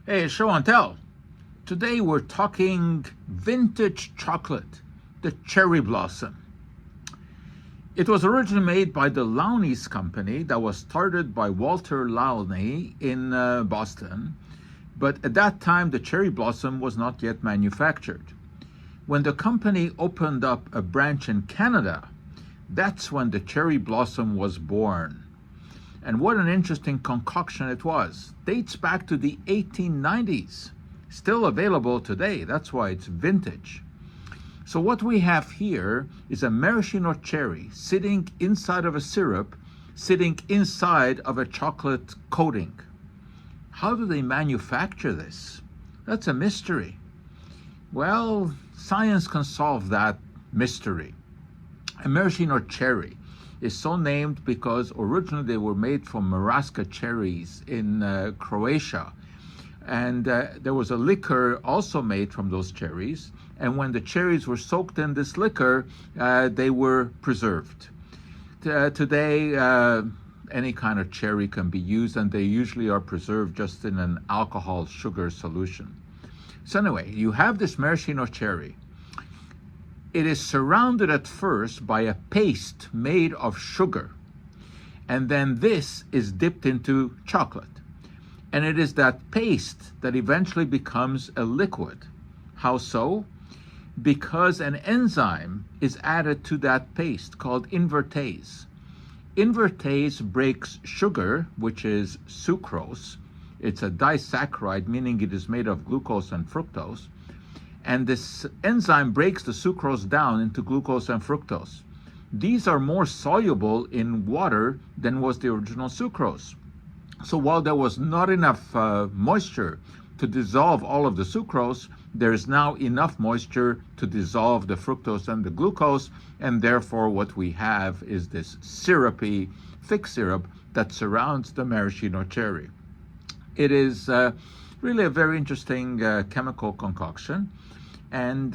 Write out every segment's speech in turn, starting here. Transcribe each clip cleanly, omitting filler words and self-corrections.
Hey, show and tell. Today we're talking vintage chocolate, the cherry blossom. It was originally made by the Lowney's Company that was started by Walter Lowney in Boston, but at that time the cherry blossom was not yet manufactured. When the company opened up a branch in Canada, that's when the cherry blossom was born. And what an interesting concoction it was. Dates back to the 1890s. Still available today. That's why it's vintage. So what we have here is a maraschino cherry sitting inside of a syrup, sitting inside of a chocolate coating. How do they manufacture this? That's a mystery. Well, science can solve that mystery. A maraschino cherry is so named because originally they were made from Marasca cherries in Croatia. And there was a liquor also made from those cherries. And when the cherries were soaked in this liquor, they were preserved. Today, any kind of cherry can be used, and they usually are preserved just in an alcohol sugar solution. So anyway, you have this maraschino cherry. It is surrounded at first by a paste made of sugar, and then this is dipped into chocolate. And it is that paste that eventually becomes a liquid. How so? Because an enzyme is added to that paste called invertase. Invertase breaks sugar, which is sucrose. It's a disaccharide, meaning it is made of glucose and fructose. And this enzyme breaks the sucrose down into glucose and fructose. These are more soluble in water than was the original sucrose. So while there was not enough moisture to dissolve all of the sucrose, there is now enough moisture to dissolve the fructose and the glucose, and therefore what we have is this syrupy, thick syrup that surrounds the maraschino cherry. It is really a very interesting chemical concoction. And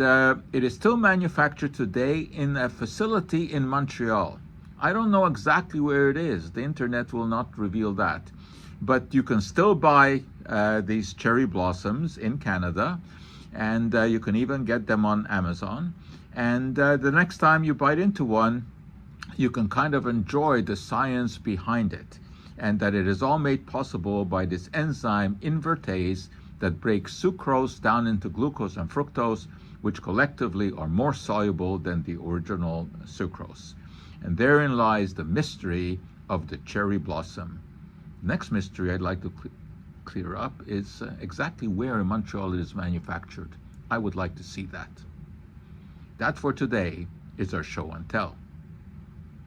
it is still manufactured today in a facility in Montreal. I don't know exactly where it is. The internet will not reveal that. But you can still buy these cherry blossoms in Canada, and you can even get them on Amazon. And the next time you bite into one, you can kind of enjoy the science behind it, and that it is all made possible by this enzyme invertase that breaks sucrose down into glucose and fructose, which collectively are more soluble than the original sucrose. And therein lies the mystery of the cherry blossom. Next mystery I'd like to clear up is exactly where in Montreal it is manufactured. I would like to see that. That for today is our show and tell.